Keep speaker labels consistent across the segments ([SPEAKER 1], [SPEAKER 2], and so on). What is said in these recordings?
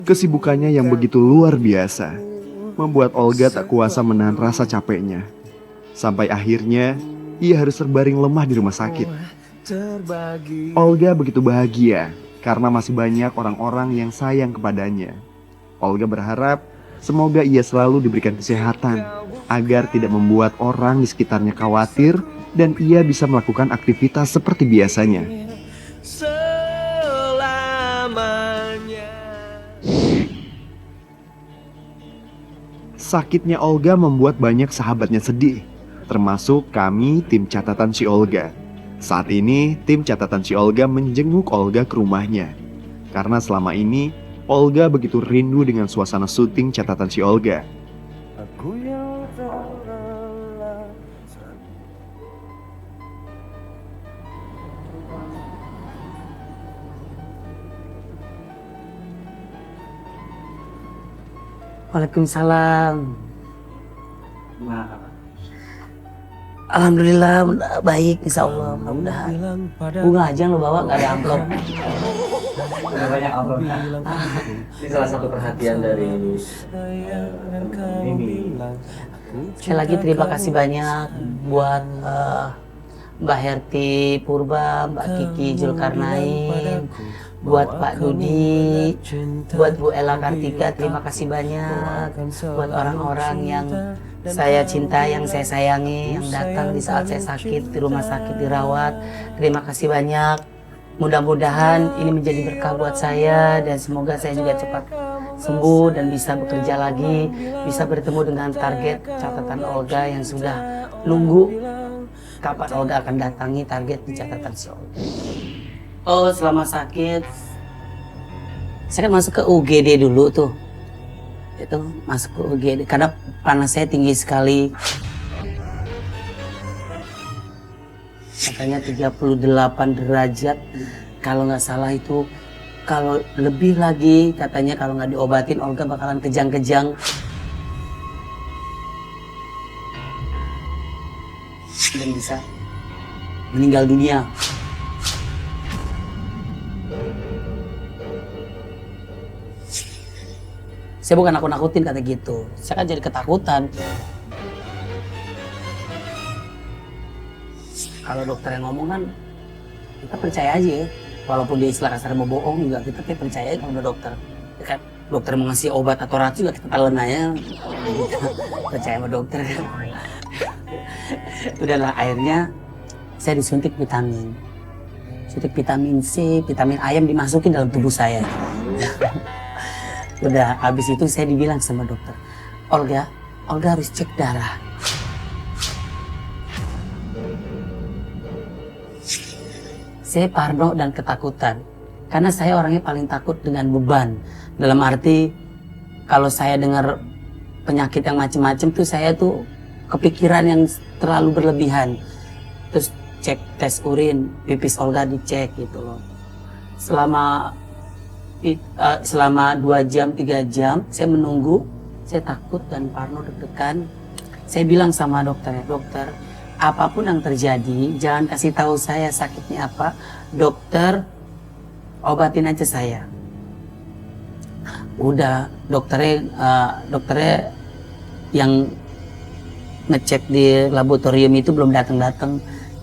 [SPEAKER 1] Kesibukannya yang begitu luar biasa membuat Olga tak kuasa menahan rasa capeknya. Sampai akhirnya ia harus terbaring lemah di rumah sakit. Olga begitu bahagia karena masih banyak orang-orang yang sayang kepadanya. Olga berharap semoga ia selalu diberikan kesehatan agar tidak membuat orang di sekitarnya khawatir dan ia bisa melakukan aktivitas seperti biasanya. Sakitnya Olga membuat banyak sahabatnya sedih, termasuk kami tim catatan si Olga. Saat ini tim catatan si Olga menjenguk Olga ke rumahnya. Karena selama ini Olga begitu rindu dengan suasana syuting catatan si Olga.
[SPEAKER 2] Waalaikumsalam. Alhamdulillah baik, insya Allah. Mudah-mudahan. Bunga aja yang lo bawa, nggak ada amplop.
[SPEAKER 3] Udah banyak amplopnya. Ini salah satu perhatian dari Mimi.
[SPEAKER 2] Sekali lagi terima kasih banyak buat Mbak Herti Purba, Mbak Kiki Julkarnain, buat Pak Dudi, buat Bu Ella Kartika, terima kasih banyak. Buat orang-orang yang saya cinta, yang saya sayangi, yang datang di saat saya sakit, di rumah sakit dirawat, terima kasih banyak. Mudah-mudahan ini menjadi berkah buat saya dan semoga saya juga cepat sembuh dan bisa bekerja lagi, bisa bertemu dengan target catatan Olga yang sudah nunggu kapan Olga akan datangi target di catatan si Olga. Oh, selama sakit saya kan masuk ke UGD dulu tuh. Itu masuk ke UGD karena panas saya tinggi sekali. Katanya 38 derajat. Kalau nggak salah itu, kalau lebih lagi katanya kalau nggak diobatin Olga bakalan kejang-kejang. Dan bisa meninggal dunia. Saya bukan nakut-nakutin kata gitu. Saya kan jadi ketakutan. Kalau dokter yang ngomong kan kita percaya aja ya. Walaupun dia istilah kasar mau bohong juga kita percaya kalau udah dokter. Ya kan dokter mau ngasih obat atau racun juga kita telan aja. Percaya sama dokter kan. Udahlah akhirnya saya disuntik vitamin. Suntik vitamin C, vitamin A yang dimasukin dalam tubuh saya. Udah habis itu saya dibilang sama dokter, Olga harus cek darah. Saya parno dan ketakutan, karena saya orangnya paling takut dengan beban. Dalam arti, kalau saya dengar penyakit yang macam-macam tuh saya tuh kepikiran yang terlalu berlebihan. Terus cek tes urin, pipis Olga dicek gitu loh. Selama 2 jam, 3 jam, saya menunggu, saya takut dan parno deg-degan. Saya bilang sama dokternya, dokter, apapun yang terjadi, jangan kasih tahu saya sakitnya apa, dokter, obatin aja saya. Udah, dokternya yang ngecek di laboratorium itu belum datang,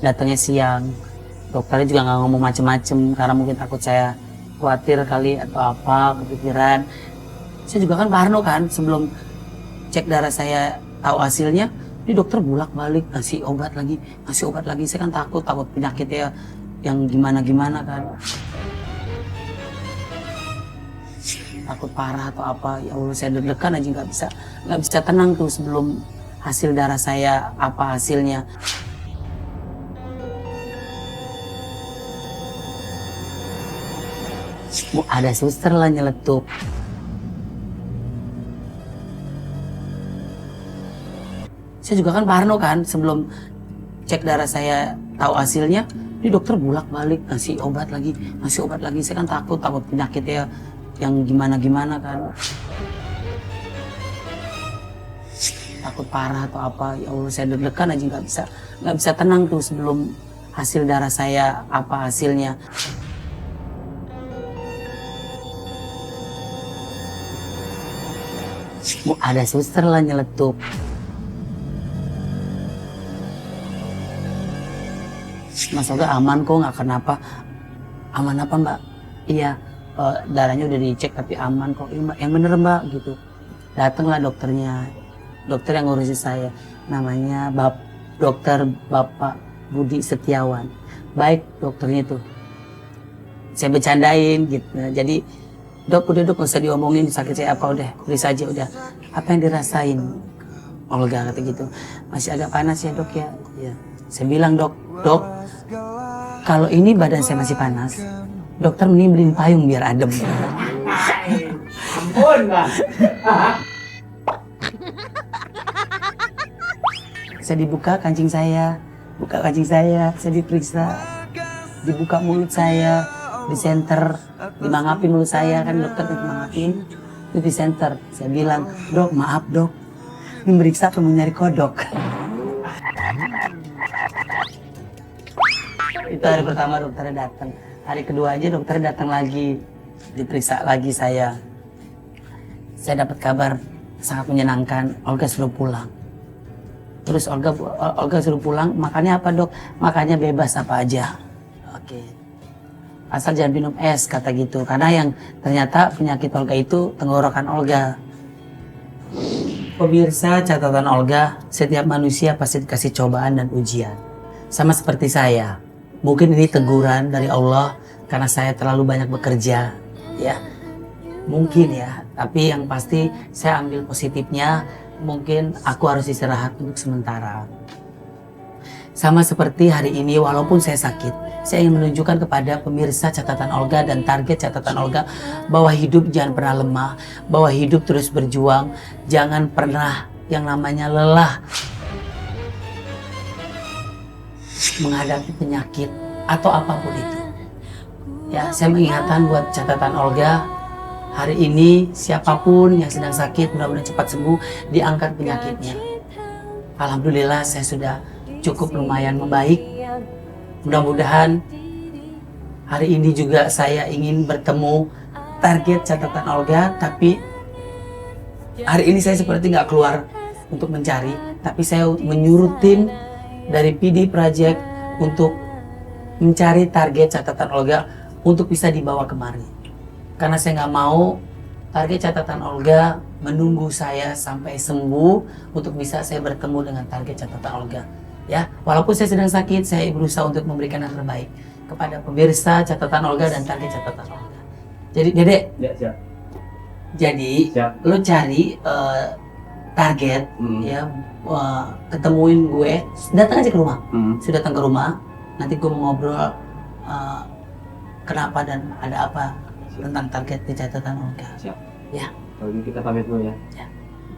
[SPEAKER 2] datangnya siang. Dokternya juga nggak ngomong macem-macem karena mungkin takut saya khawatir kali atau apa, kepikiran. Saya juga kan parno kan, sebelum cek darah saya tahu hasilnya, ini dokter bolak-balik ngasih obat lagi. Saya kan takut penyakitnya yang gimana-gimana kan. Takut parah atau apa, ya Allah saya deg-degan aja nggak bisa tenang tuh sebelum hasil darah saya apa hasilnya. Ada suster lah nyeletuk. Saya juga kan parno kan sebelum cek darah saya tahu hasilnya, ini dokter bolak-balik ngasih obat lagi. Saya kan takut penyakitnya yang gimana-gimana kan. Takut parah atau apa, ya Allah saya deg-degan aja nggak bisa tenang tuh sebelum hasil darah saya apa hasilnya. Ada suster lah nyeletup. Mas Olga aman kok, nggak kenapa. Aman apa mbak? Iya, darahnya udah dicek tapi aman kok. Iya, mbak. Yang bener mbak gitu. Datanglah dokternya, dokter yang ngurusin saya. Namanya dokter Bapak Budi Setiawan. Baik dokternya itu. Saya bercandain gitu. Jadi dok udah dok, nggak usah diomongin sakit saya apa, udah tulis aja udah. Apa yang dirasain? Olga kata gitu. Masih agak panas ya dok ya. Ya. Saya bilang dok, kalau ini badan saya masih panas, dokter mending beliin payung biar adem.
[SPEAKER 3] Ampun, Bang.
[SPEAKER 2] Saya dibuka kancing saya, saya diperiksa, dibuka mulut saya, di center, dimangapin mulut saya kan dokter dimangapin, itu di center. Saya bilang, dok maaf dok, ini meriksa atau mau nyari kodok. Itu hari pertama dokternya datang. Hari kedua aja dokternya datang lagi, diperiksa lagi saya. Saya dapat kabar sangat menyenangkan, Olga suruh pulang. Terus Olga suruh pulang, makannya apa dok? Makannya bebas apa aja. Oke. Asal jangan minum es kata gitu. Karena yang ternyata penyakit Olga itu tenggorokan Olga. Pemirsa catatan Olga, setiap manusia pasti dikasih cobaan dan ujian. Sama seperti saya. Mungkin ini teguran dari Allah karena saya terlalu banyak bekerja, ya. Mungkin ya, tapi yang pasti saya ambil positifnya, mungkin aku harus istirahat untuk sementara. Sama seperti hari ini, walaupun saya sakit, saya ingin menunjukkan kepada pemirsa catatan Olga dan target catatan Olga bahwa hidup jangan pernah lemah, bahwa hidup terus berjuang, jangan pernah yang namanya lelah menghadapi penyakit atau apapun itu. Ya, saya mengingatkan buat catatan Olga, hari ini siapapun yang sedang sakit mudah-mudahan cepat sembuh, diangkat penyakitnya. Alhamdulillah saya sudah cukup lumayan membaik. Mudah-mudahan hari ini juga saya ingin bertemu target catatan Olga, tapi hari ini saya seperti nggak keluar untuk mencari, tapi saya menyuruh tim dari PD Project untuk mencari target catatan Olga untuk bisa dibawa kemari. Karena saya nggak mau target catatan Olga menunggu saya sampai sembuh untuk bisa saya bertemu dengan target catatan Olga. Ya, walaupun saya sedang sakit, saya berusaha untuk memberikan yang terbaik kepada pemirsa catatan Olga dan target catatan Olga. Jadi, Dedek,
[SPEAKER 3] Ya, siap.
[SPEAKER 2] jadi
[SPEAKER 3] Siap.
[SPEAKER 2] lo cari target, ya, ketemuin gue, datang aja ke rumah. Sudah datang ke rumah, nanti gue mau ngobrol kenapa dan ada apa tentang target di catatan Olga.
[SPEAKER 3] Siap.
[SPEAKER 2] Ya.
[SPEAKER 3] Kalau gitu kita pamit dulu ya.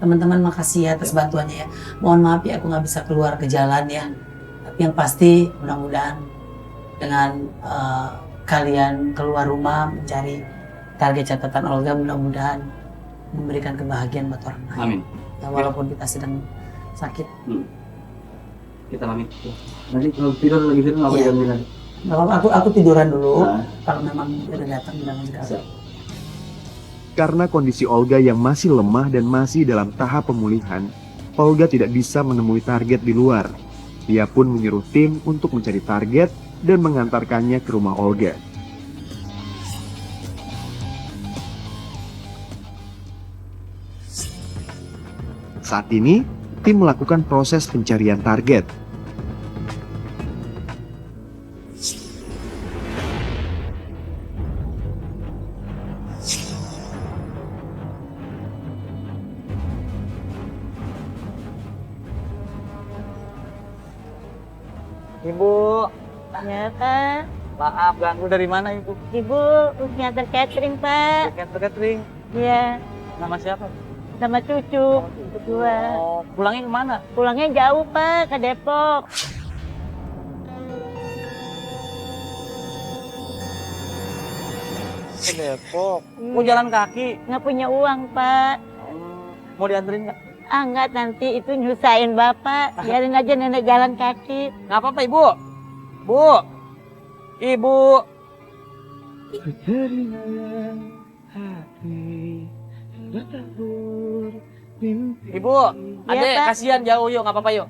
[SPEAKER 2] Teman-teman makasih ya atas bantuannya ya. Mohon maaf ya aku nggak bisa keluar ke jalan ya. Tapi yang pasti mudah-mudahan dengan kalian keluar rumah mencari target catatan Olga, mudah-mudahan memberikan kebahagiaan buat orang lain.
[SPEAKER 3] Amin.
[SPEAKER 2] Ya, walaupun kita sedang sakit.
[SPEAKER 3] Kita pamit. Nanti kalau lagi tidur nggak boleh gangguin lagi.
[SPEAKER 2] Nggak apa-apa, aku tiduran dulu.
[SPEAKER 3] Nah.
[SPEAKER 2] Kalau memang udah datang bilang aja.
[SPEAKER 3] Siap.
[SPEAKER 1] Karena kondisi Olga yang masih lemah dan masih dalam tahap pemulihan, Olga tidak bisa menemui target di luar. Dia pun menyuruh tim untuk mencari target dan mengantarkannya ke rumah Olga. Saat ini, tim melakukan proses pencarian target.
[SPEAKER 4] Ibu,
[SPEAKER 5] Ya Pak,
[SPEAKER 4] maaf ganggu, dari mana Ibu?
[SPEAKER 5] Ibu ngantar catering Pak.
[SPEAKER 4] Catering.
[SPEAKER 5] Iya,
[SPEAKER 4] Nama siapa?
[SPEAKER 5] sama cucu berdua.
[SPEAKER 4] Oh, pulangnya kemana?
[SPEAKER 5] Pulangnya jauh Pak, ke Depok.
[SPEAKER 4] Ke Depok. Mau jalan kaki?
[SPEAKER 5] Nggak punya uang Pak.
[SPEAKER 4] Mau dianterin nggak?
[SPEAKER 5] Ah nggak, nanti itu nyusahin Bapak. Biarin aja nenek jalan kaki.
[SPEAKER 4] Nggak apa-apa Ibu. Bu, Ibu. Hati bertabur Ibu, adek
[SPEAKER 5] Pak.
[SPEAKER 4] kasihan jauh yuk, nggak apa-apa yuk.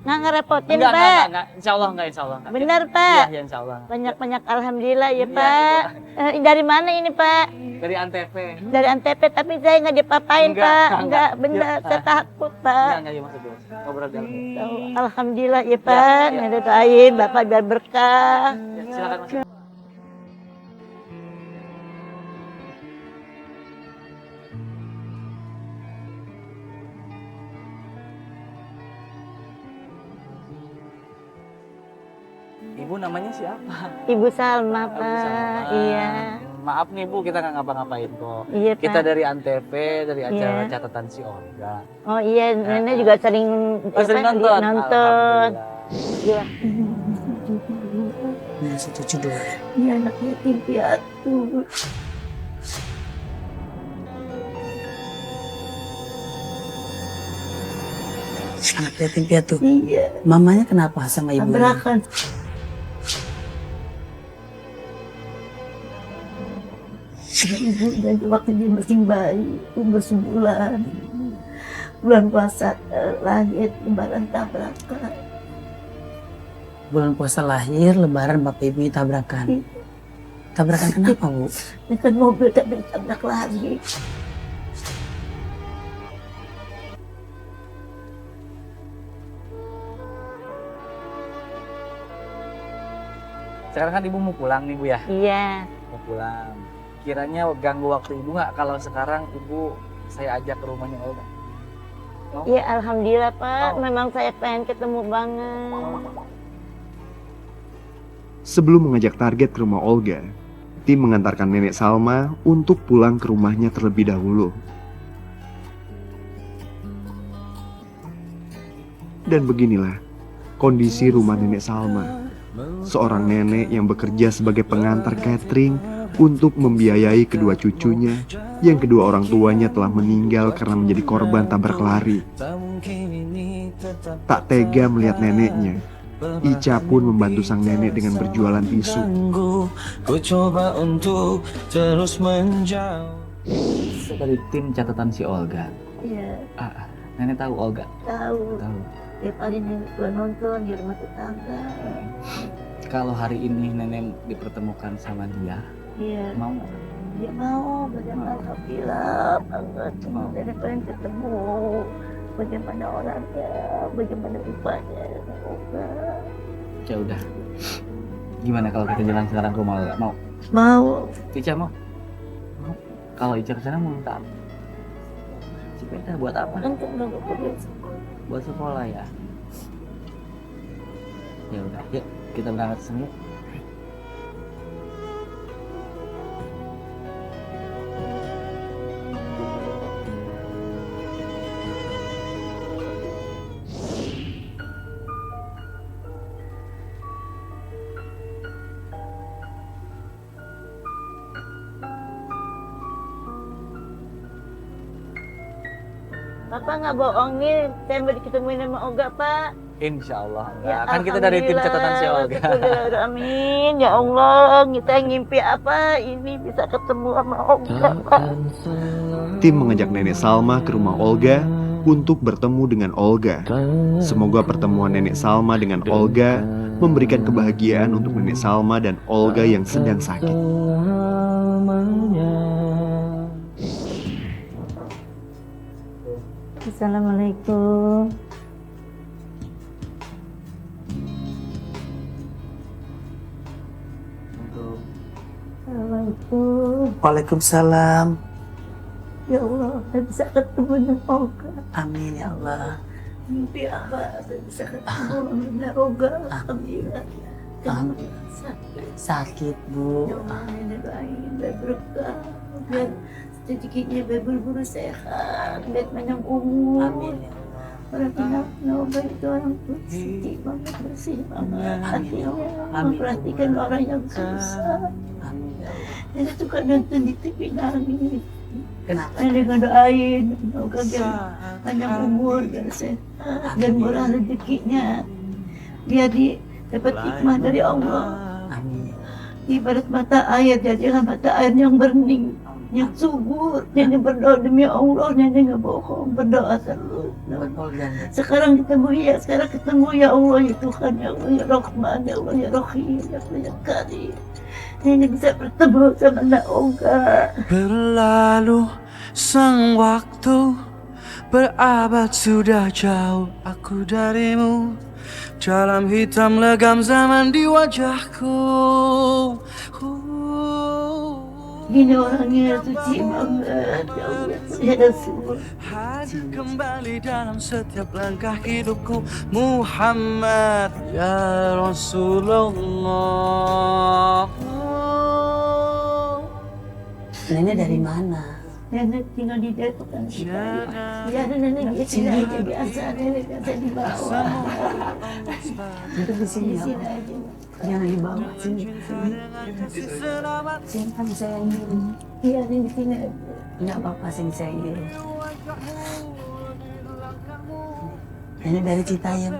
[SPEAKER 5] Nggak ngerepotin,
[SPEAKER 4] Enggak,
[SPEAKER 5] Pak.
[SPEAKER 4] enggak. Insya Allah enggak, insya Allah. Enggak.
[SPEAKER 5] Benar,
[SPEAKER 4] Iya,
[SPEAKER 5] Pak.
[SPEAKER 4] iya, insya Allah.
[SPEAKER 5] Banyak-banyak alhamdulillah ya,
[SPEAKER 4] Iya,
[SPEAKER 5] Pak. Dari mana ini, Pak?
[SPEAKER 4] Dari Antv.
[SPEAKER 5] Dari Antv, tapi saya nggak dipapain,
[SPEAKER 4] Enggak,
[SPEAKER 5] Pak.
[SPEAKER 4] enggak.
[SPEAKER 5] Enggak, benar.
[SPEAKER 4] Iya.
[SPEAKER 5] Saya takut, Pak.
[SPEAKER 4] Enggak, yuk masuk dulu. Ngobrol dalam.
[SPEAKER 5] Tahu, alhamdulillah ya, Pak.
[SPEAKER 4] iya.
[SPEAKER 5] Nenek doain Bapak biar berkah.
[SPEAKER 4] Ya, silakan masuk. Ibu namanya siapa?
[SPEAKER 5] Ibu Salma,
[SPEAKER 4] Ibu
[SPEAKER 5] Pak.
[SPEAKER 4] Salma.
[SPEAKER 5] Iya.
[SPEAKER 4] Maaf nih Bu, kita nggak ngapa-ngapain kok.
[SPEAKER 5] Iya,
[SPEAKER 4] Kita
[SPEAKER 5] Pak.
[SPEAKER 4] dari Antv, dari acara
[SPEAKER 5] Iya.
[SPEAKER 4] catatan si Olga.
[SPEAKER 5] Oh iya, Nenek juga sering
[SPEAKER 4] Oh, sering
[SPEAKER 5] apa,
[SPEAKER 4] nonton?
[SPEAKER 5] nonton.
[SPEAKER 4] Alhamdulillah.
[SPEAKER 5] Iya.
[SPEAKER 2] Setuju dulu.
[SPEAKER 5] Iya, anak yatim piatu.
[SPEAKER 2] Anak yatim piatu.
[SPEAKER 5] Iya,
[SPEAKER 2] Mamanya kenapa sama ibunya?
[SPEAKER 5] tabrakan. Ibu dan waktu dia masih bayi, umur sebulan. Bulan puasa lahir, lebaran tabrakan.
[SPEAKER 2] Bulan puasa lahir, lebaran bapak ibunya tabrakan. Tabrakan kenapa, Bu?
[SPEAKER 5] Dengan mobil tak ditabrak lagi.
[SPEAKER 4] Sekarang kan Ibu mau pulang nih Bu ya?
[SPEAKER 5] Iya,
[SPEAKER 4] Mau pulang. Kiranya ganggu waktu Ibu nggak kalau sekarang Ibu saya ajak ke rumahnya Olga? Mau?
[SPEAKER 5] iya alhamdulillah Pak.
[SPEAKER 4] Oh.
[SPEAKER 5] Memang saya pengen ketemu banget.
[SPEAKER 1] Sebelum mengajak target ke rumah Olga, tim mengantarkan Nenek Salma untuk pulang ke rumahnya terlebih dahulu. Dan beginilah kondisi rumah Nenek Salma. Seorang nenek yang bekerja sebagai pengantar catering untuk membiayai kedua cucunya yang kedua orang tuanya telah meninggal karena menjadi korban tabrak lari. Tak tega melihat neneknya, Ica pun membantu sang nenek dengan berjualan tisu.
[SPEAKER 6] Ku coba untuk terus menjauh.
[SPEAKER 3] Dari tim catatan si Olga.
[SPEAKER 5] Iya,
[SPEAKER 3] Nenek tahu Olga?
[SPEAKER 5] tahu.
[SPEAKER 3] Tahu.
[SPEAKER 5] Tiap hari nenek gua nonton di rumah tetangga.
[SPEAKER 3] Kalau hari ini nenek dipertemukan sama dia,
[SPEAKER 5] Iya,
[SPEAKER 3] mau nggak?
[SPEAKER 5] dia mau. Bagaimana alhamdulillah banget. Nenek pengen ketemu. Bagaimana orangnya, bagaimana rupanya. Semoga.
[SPEAKER 3] Ya udah. Gimana kalau kita jalan sekarang ke rumah Olga? Mau?
[SPEAKER 5] Mau.
[SPEAKER 3] Ica mau? Mau. Kalau Ica kesana mau minta apa? Sepeda buat apa?
[SPEAKER 5] Untuk nggak boleh.
[SPEAKER 3] Buat sekolah ya. Ya udah, yuk kita berangkat ke sana yuk.
[SPEAKER 5] Bapak nggak bohongin, saya mau diketemuin sama Olga Pak.
[SPEAKER 4] Insya Allah
[SPEAKER 5] Ya,
[SPEAKER 4] enggak. Kan kita dari tim catatan si Olga.
[SPEAKER 5] Alhamdulillah, amin. Ya Allah, kita ngimpi apa ini bisa ketemu sama Olga Pak.
[SPEAKER 1] Tim mengajak Nenek Salma ke rumah Olga untuk bertemu dengan Olga. Semoga pertemuan Nenek Salma dengan Olga memberikan kebahagiaan untuk Nenek Salma dan Olga yang sedang sakit.
[SPEAKER 5] Assalamualaikum. Assalamualaikum.
[SPEAKER 2] Waalaikumsalam.
[SPEAKER 5] Ya Allah, saya bisa ketemu dengan Olga.
[SPEAKER 2] Amin ya Allah.
[SPEAKER 5] Mimpi apa? Saya bisa ketemu dengan Olga. Alhamdulillah. Kenapa sakit?
[SPEAKER 2] Sakit, Bu.
[SPEAKER 5] Ya Allah, nenek doain biar berkah, biar rezekinya biar berburu sehat, biar panjang umur.
[SPEAKER 2] Amin ya Allah.
[SPEAKER 5] Orang bilang Olga itu orang sedih banget, bersih banget hatinya,
[SPEAKER 2] Amin.
[SPEAKER 5] memperhatikan orang yang susah.
[SPEAKER 2] Amin ya Allah.
[SPEAKER 5] Nenek suka nonton di TV nangis.
[SPEAKER 2] Kenapa?
[SPEAKER 5] Nenek ngedoain Olga biar panjang umur, biar sehat, dan murah rezekinya, biar dapat hikmah dari Allah.
[SPEAKER 2] Amin.
[SPEAKER 5] Ibarat mata air, jadilah mata air yang bening. yang subur. Nenek berdoa demi Allah, nenek nggak bohong, berdoa terus.
[SPEAKER 2] buat Olga.
[SPEAKER 5] Sekarang ketemu ya, sekarang ketemu ya Allah ya Tuhan, ya Allah ya Rahman, ya Allah ya Rahim, ya Allah ya Karim. Nenek bisa bertemu sama Nak Olga.
[SPEAKER 6] Berlalu sang waktu, berabad sudah jauh aku darimu. Dalam hitam legam zaman di wajahku.
[SPEAKER 5] Ini orangnya suci banget, ya Allah ya Rasul.
[SPEAKER 6] Hadir kembali dalam setiap langkah hidupku, Muhammad ya Rasulullah.
[SPEAKER 2] Nenek dari mana?
[SPEAKER 5] Nenek tinggal di Depok kan. Ya nenek di sini aja biasa, nenek biasa di bawah.
[SPEAKER 2] Itu di sini
[SPEAKER 5] Di
[SPEAKER 2] ya.
[SPEAKER 5] sini aja.
[SPEAKER 2] Jangan di bawah sini. Sini kan saya ingin.
[SPEAKER 5] Iya nenek di sini aja.
[SPEAKER 2] Enggak apa-apa sini saya ingin. Nenek dari Citayam.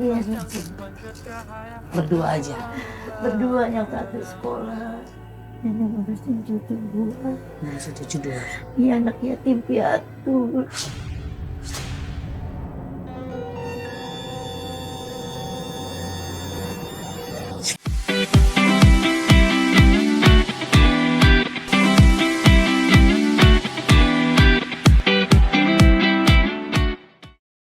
[SPEAKER 5] Iya nenek.
[SPEAKER 2] Berdua aja.
[SPEAKER 5] Berdua yang satu sekolah. Nenek ngurusin cucu gua.
[SPEAKER 2] Nah, 172.
[SPEAKER 5] Iya anak yatim piatu.